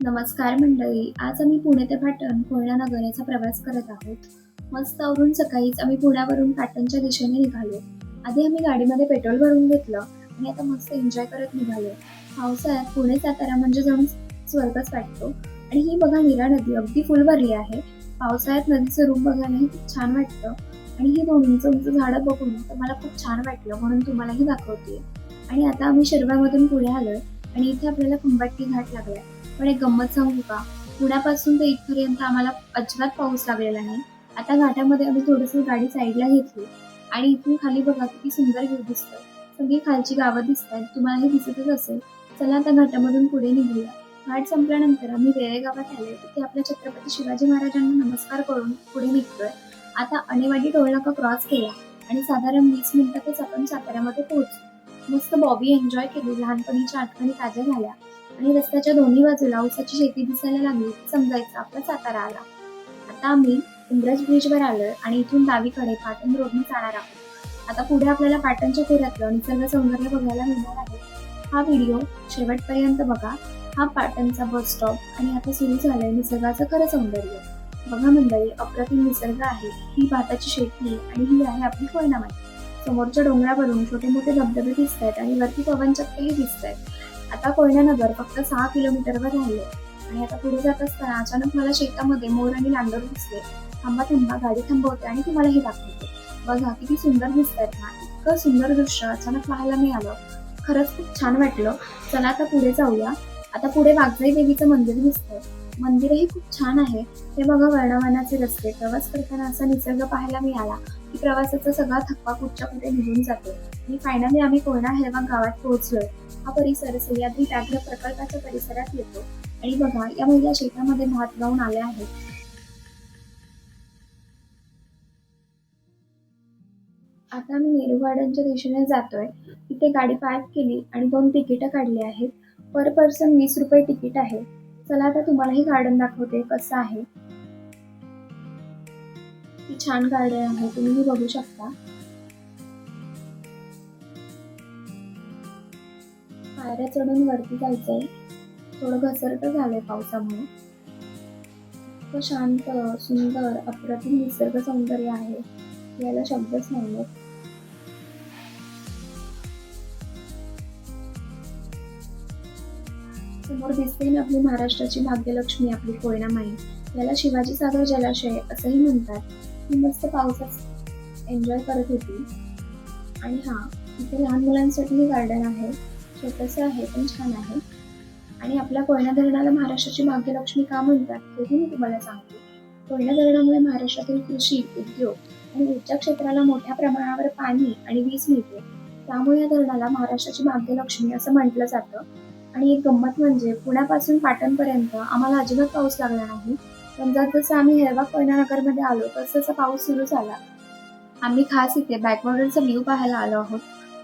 नमस्कार मंडळी. आज आम्ही पुणे ते पाटण कोयना नगर याचा प्रवास करत आहोत. मस्त आवरून सकाळीच आम्ही पुण्यावरून पाटणच्या दिशेने निघालो. आधी आम्ही गाडीमध्ये पेट्रोल भरून घेतलं आणि आता मस्त एन्जॉय करत निघालो. पावसाळ्यात पुणे सातारा म्हणजे जणू स्वर्गच वाटतो. आणि ही बघा नीरा नदी अगदी फुल भरली आहे. पावसाळ्यात नदीचं रूप बघायलाही खूप छान वाटतं. आणि ही दोन उंच उंच झाडं बघून तर मला खूप छान वाटलं, म्हणून तुम्हालाही दाखवते. आणि आता आम्ही शिरगावमधून पुढे आलोय आणि इथे आपल्याला खंबाटकी घाट लागलाय. पण एक गंमत सांगू का? पुण्यापासून ते इथपर्यंत आम्हाला अजिबात पाऊस लागलेला नाही. आता घाटामध्ये आम्ही थोडीशी गाडी साईडला घेतली आणि इथून खाली बघा किती सुंदर व्ह्यू दिसतोय. सगळी खालची गावं दिसतायत. तुम्हालाही दिसतच असेल. चला आता घाटामधून पुढे निघूया. घाट संपल्यानंतर आम्ही वेळे गावात आलोय. इथे आपल्या छत्रपती शिवाजी महाराजांना नमस्कार करून पुढे निघतोय. आता अणेवाडी टोलनाका क्रॉस केला आणि साधारण 20 मिनिटातच आपण साताऱ्यामध्ये पोहोचू. मस्त बॉबी एन्जॉय केली. लहानपणीच्या आठवणी ताज्या झाल्या. आणि रस्त्याच्या दोन्ही बाजूला ऊसाची शेती दिसायला लागली की समजायचं आपला सातारा आला. आता आम्ही इंग्रज ब्रिजवर आलोय आणि इथून डावीकडे पाटण रोडने जाणार आहोत. आता पुढे आपल्याला पाटणच्या खोऱ्यातलं निसर्ग सौंदर्य बघायला मिळणार आहे. हा व्हिडिओ शेवटपर्यंत बघा. हा पाटणचा बस स्टॉप आणि आता सुरू झालंय निसर्गाचं खरं सौंदर्य. बघा मंडळी, अप्रतिम निसर्ग आहे. ही भाताची शेती आणि ही आहे आपली कोयना माती. समोरच्या डोंगरावरून छोटे मोठे धबधबे दिसत आहेत आणि वरती पवनचक्क्याही दिसत आहेत. आता कोयना नगर फक्त 6 किलोमीटरवर राहिले आणि आता पुढे जात असताना अचानक मला शेतामध्ये मोर आणि लांडोर दिसले. थांबा थांबा, गाडी थांबवते आणि तुम्हाला हे दाखवते. बघा किती सुंदर दिसतायत ना. इतकं सुंदर दृश्य अचानक पाहायला मिळालं. खरंच खूप छान वाटलं. चला आता पुढे जाऊया. आता पुढे वाघजाई देवीचं मंदिर दिसतंय. मंदिरही खूप छान आहे. हे बघा वर्णवनाचे रस्ते. प्रवास करताना असा निसर्ग पाहायला मिळाला की प्रवासाचा सगळा थकवा कुठच्या कुठे निघून जातो. आणि फायनली आम्ही कोयना हेळवा गावात पोहोचलोय. हा परिसर सह्याद्री व्याघ्र प्रकल्पाच्या परिसरात येतो. आणि बघा, या महिला शेतामध्ये भात लावून आल्या आहेत. आता मी नेहरू गार्डनच्या दिशेने जातोय. इथे गाडी पार्क केली आणि 2 तिकीटं काढली आहेत. पर पर्सन 20 रुपये तिकीट आहे. चला आता तुम्हालाही गार्डन दाखवते कसं आहे. ही छान गार्डन आहे, तुम्हीही बघू शकता. पायऱ्या चढून वरती जायचंय. थोडं घसरत झालंय पावसामुळे. इतकं शांत, सुंदर, अप्रतिम निसर्ग सौंदर्य आहे. याला शब्दच नाहीयेत. समोर दिसते ना आपली महाराष्ट्राची भाग्यलक्ष्मी, आपली कोयना माई. याला शिवाजी सागर जलाशय असंही म्हणतात. ही मस्त पावसात एन्जॉय करत होती. आणि हा, इथे लहान मुलांसाठी गार्डन आहे. छोटंसं आहे पण छान आहे. आणि आपल्या कोयना धरणाला महाराष्ट्राची भाग्यलक्ष्मी का म्हणतात हेही मी तुम्हाला सांगते. कोयना धरणामुळे महाराष्ट्रातील कृषी, उद्योग आणि ऊर्जा क्षेत्राला मोठ्या प्रमाणावर पाणी आणि वीज मिळते. त्यामुळे या धरणाला महाराष्ट्राची भाग्यलक्ष्मी असं म्हटलं जातं. आणि एक गंमत म्हणजे पुण्यापासून पाटणपर्यंत आम्हाला अजिबात पाऊस लागला नाही. पण जसं आम्ही हेळवा कोयना नगरमध्ये आलो तसं पाऊस सुरू झाला. आम्ही खास इथे बॅकवॉटरचा व्ह्यू पाहायला आलो आहोत.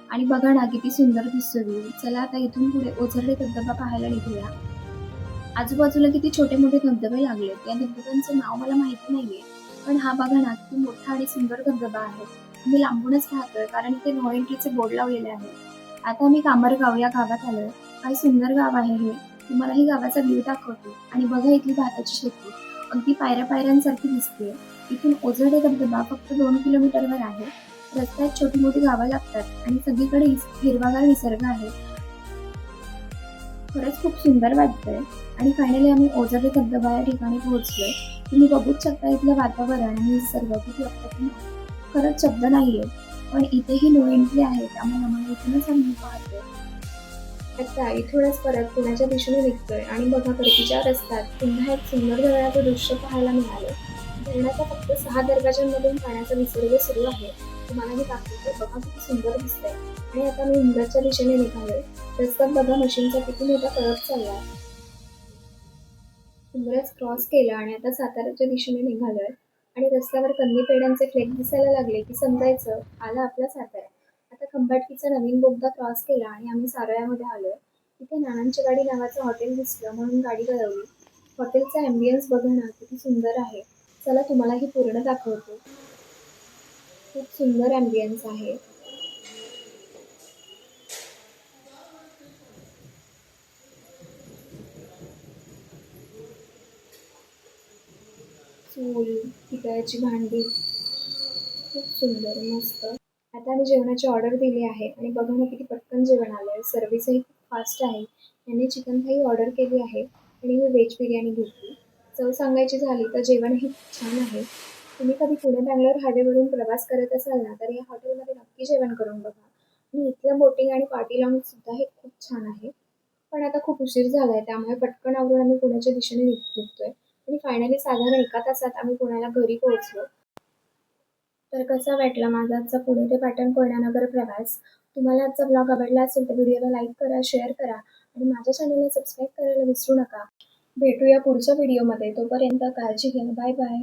आणि बघा ना किती सुंदर दिसतो व्ह्यू. चला आता इथून पुढे ओझरडे धबधबा पाहायला निघूया. आजूबाजूला किती छोटे मोठे धबधबे लागलेत. या धबधब्यांचं नाव मला माहिती नाहीये. पण हा बघा ना किती मोठा आणि सुंदर धबधबा आहे. आम्ही लांबूनच पाहतोय कारण इथे नो एंट्रीचे बोर्ड लावलेले आहेत. आता आम्ही कामरगाव या गावात आलोय. काय सुंदर गाव आहे हे. तुम्हाला ही गावाचा व्ह्यू दाखवते. आणि बघा इथली भाताची शेती अगदी पायऱ्या पायऱ्यांसारखी दिसते. इथून ओझरडे धबधबा फक्त 2 किलोमीटरवर आहे. रस्त्यात छोटी मोठी गावं लागतात आणि सगळीकडे हिरवागार निसर्ग आहे. खरंच खूप सुंदर वाटतंय. आणि फायनली आम्ही ओझरडे धबधबा या ठिकाणी पोहोचलोय. तुम्ही बघूच शकता इथलं वातावरण आणि निसर्ग किती अप्रतिम आहे. खरंच शब्द नाहीये. पण इथेही नो एंट्री आहे, त्यामुळे आम्हाला इथूनच आम्ही पाहतोय. आता इथूनच परत पुण्याच्या दिशेने निघतोय आणि बघा परतीच्या रस्त्यात पुन्हा एक सुंदर धरणाचं दृश्य पाहायला मिळालं. धरणाच्या फक्त 6 दरवाजांमधून पाण्याचा विसर्ग सुरू आहे. तुम्हाला मी दाखवते. बघा किती सुंदर दिसतंय. आणि आता मी इंग्रजच्या दिशेने निघालोय. रस्त्यात बघा मशीनचा किती मोठा कळप चाललाय. इंग्रज क्रॉस केला आणि आता साताऱ्याच्या दिशेने निघालोय. आणि रस्त्यावर कंदी पेढ्यांचे फ्लेक दिसायला लागले की समजायचं आला आपला सातारा. आता खंबाटकीचा नवीन बोगदा क्रॉस केला आणि आम्ही सारोळ्यामध्ये आलोय. तिथे नानांची गाडी नावाचं हॉटेल दिसलं म्हणून गाडी वळवली. हॉटेलचा ॲम्बियन्स बघा ना किती सुंदर आहे. चला तुम्हालाही पूर्ण दाखवते. खूप सुंदर ॲम्बियन्स आहे. फूल, पितळेची भांडी, खूप सुंदर, मस्त. आता आम्ही जेवणाची ऑर्डर दिली आहे आणि बघा ना किती पटकन जेवण आलं आहे. सर्व्हिसही खूप फास्ट आहे. यांनी चिकन थाई ऑर्डर केली आहे आणि मी व्हेज बिर्याणी घेतली. चव सांगायची झाली तर जेवणही खूप छान आहे. तुम्ही कधी पुणे-बंगलोर हायवेवरून प्रवास करत असाल ना, तर या हॉटेलमध्ये नक्की जेवण करून बघा. आणि इथलं बोटिंग आणि पार्टी लाऊंजसुद्धा हे खूप छान आहे. पण आता खूप उशीर झाला आहे, त्यामुळे पटकन आवरून आम्ही पुण्याच्या दिशेने निघतोय आणि फायनली साधारण 1 तासात आम्ही पुण्याला घरी पोहोचलो. तर कसा वाटला माझा आजचा पुणे ते पाटण कोयनानगर प्रवास? तुम्हाला आजचा ब्लॉग आवडला असेल तर व्हिडिओला लाईक करा, शेअर करा आणि माझ्या चॅनलला सबस्क्राईब करायला विसरू नका. भेटूया पुढच्या व्हिडिओमध्ये. तोपर्यंत काळजी घ्या. Bye bye.